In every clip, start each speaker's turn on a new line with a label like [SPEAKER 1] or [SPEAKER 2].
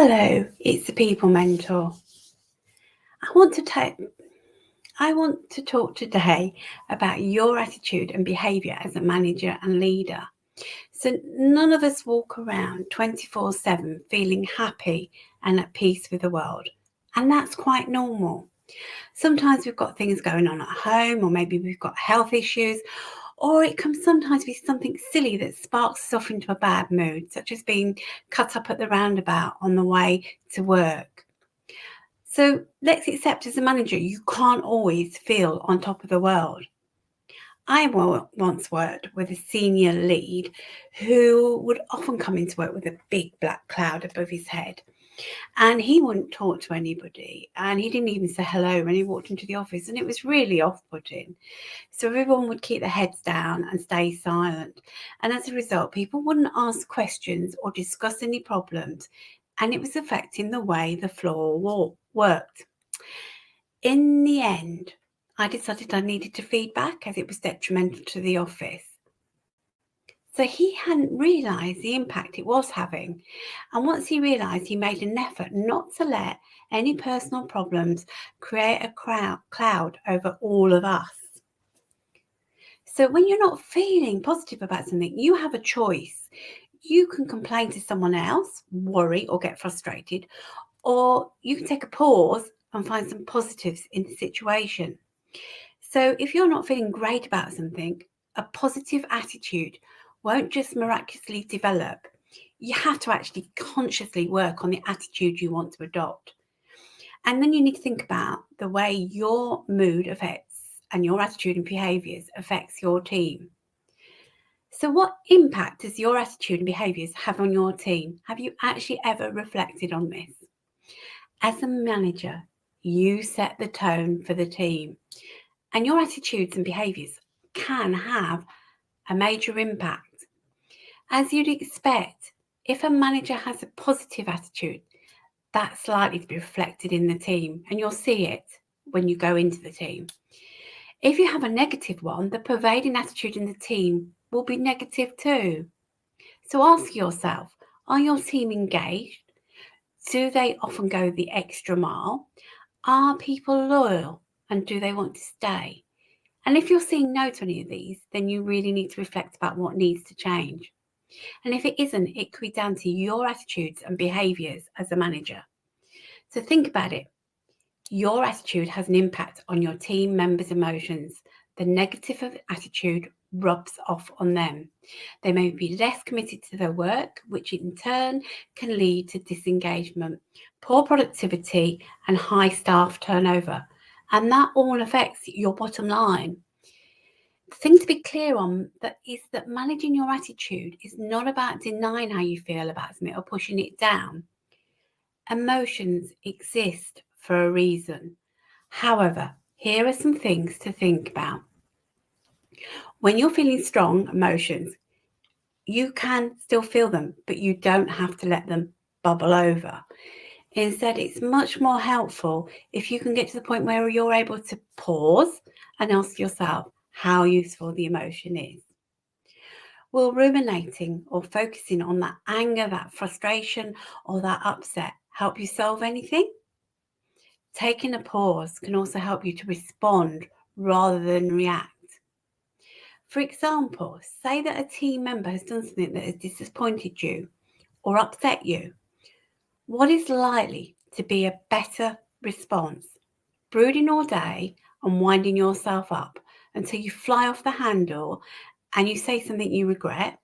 [SPEAKER 1] Hello, it's the People Mentor. I want to talk today about your attitude and behaviour as a manager and leader. So none of us walk around 24/7 feeling happy and at peace with the world, and that's quite normal. Sometimes we've got things going on at home, or maybe we've got health issues, or it can sometimes be something silly that sparks us off into a bad mood, such as being cut up at the roundabout on the way to work. So let's accept as a manager, you can't always feel on top of the world. I once worked with a senior lead who would often come into work with a big black cloud above his head. And he wouldn't talk to anybody, and he didn't even say hello when he walked into the office, and it was really off-putting. So everyone would keep their heads down and stay silent. And as a result, people wouldn't ask questions or discuss any problems, and it was affecting the way the floor worked. In the end, I decided I needed to feed back as it was detrimental to the office. So he hadn't realised the impact it was having. And once he realised, he made an effort not to let any personal problems create a cloud over all of us. So when you're not feeling positive about something, you have a choice. You can complain to someone else, worry or get frustrated, or you can take a pause and find some positives in the situation. So if you're not feeling great about something, a positive attitude won't just miraculously develop. You have to actually consciously work on the attitude you want to adopt. And then you need to think about the way your mood affects and your attitude and behaviours affects your team. So what impact does your attitude and behaviours have on your team? Have you actually ever reflected on this? As a manager, you set the tone for the team, and your attitudes and behaviours can have a major impact. As you'd expect, if a manager has a positive attitude, that's likely to be reflected in the team, and you'll see it when you go into the team. If you have a negative one, the pervading attitude in the team will be negative too. So ask yourself, are your team engaged? Do they often go the extra mile? Are people loyal, and do they want to stay? And if you're saying no to any of these, then you really need to reflect about what needs to change. And if it isn't, it could be down to your attitudes and behaviours as a manager. So think about it. Your attitude has an impact on your team members' emotions. The negative attitude rubs off on them. They may be less committed to their work, which in turn can lead to disengagement, poor productivity, and high staff turnover. And that all affects your bottom line. The thing to be clear on is that managing your attitude is not about denying how you feel about something or pushing it down. Emotions exist for a reason. However, here are some things to think about. When you're feeling strong emotions, you can still feel them, but you don't have to let them bubble over. Instead, it's much more helpful if you can get to the point where you're able to pause and ask yourself how useful the emotion is. Will ruminating or focusing on that anger, that frustration, or that upset help you solve anything? Taking a pause can also help you to respond rather than react. For example, say that a team member has done something that has disappointed you or upset you. What is likely to be a better response? Brooding all day and winding yourself up until you fly off the handle and you say something you regret?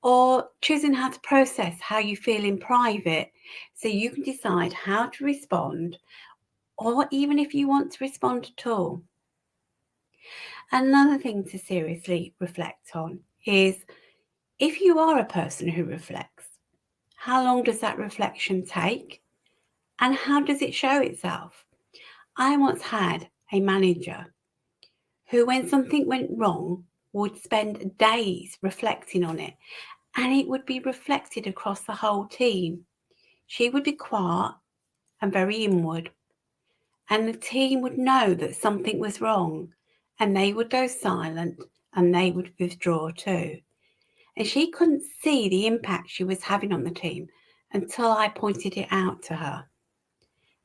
[SPEAKER 1] Or choosing how to process how you feel in private so you can decide how to respond, or even if you want to respond at all? Another thing to seriously reflect on is, if you are a person who reflects, how long does that reflection take? And how does it show itself? I once had a manager who, when something went wrong, would spend days reflecting on it, and it would be reflected across the whole team. She would be quiet and very inward, and the team would know that something was wrong, and they would go silent and they would withdraw too. And she couldn't see the impact she was having on the team until I pointed it out to her.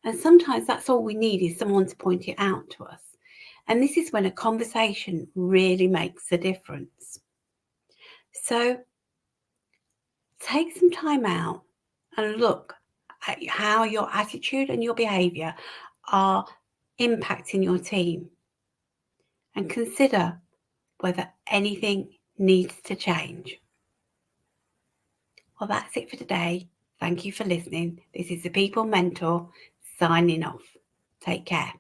[SPEAKER 1] And sometimes that's all we need, is someone to point it out to us. And this is when a conversation really makes a difference. So take some time out and look at how your attitude and your behaviour are impacting your team, and consider whether anything needs to change. Well, that's it for today. Thank you for listening. This is the People Mentor signing off. Take care.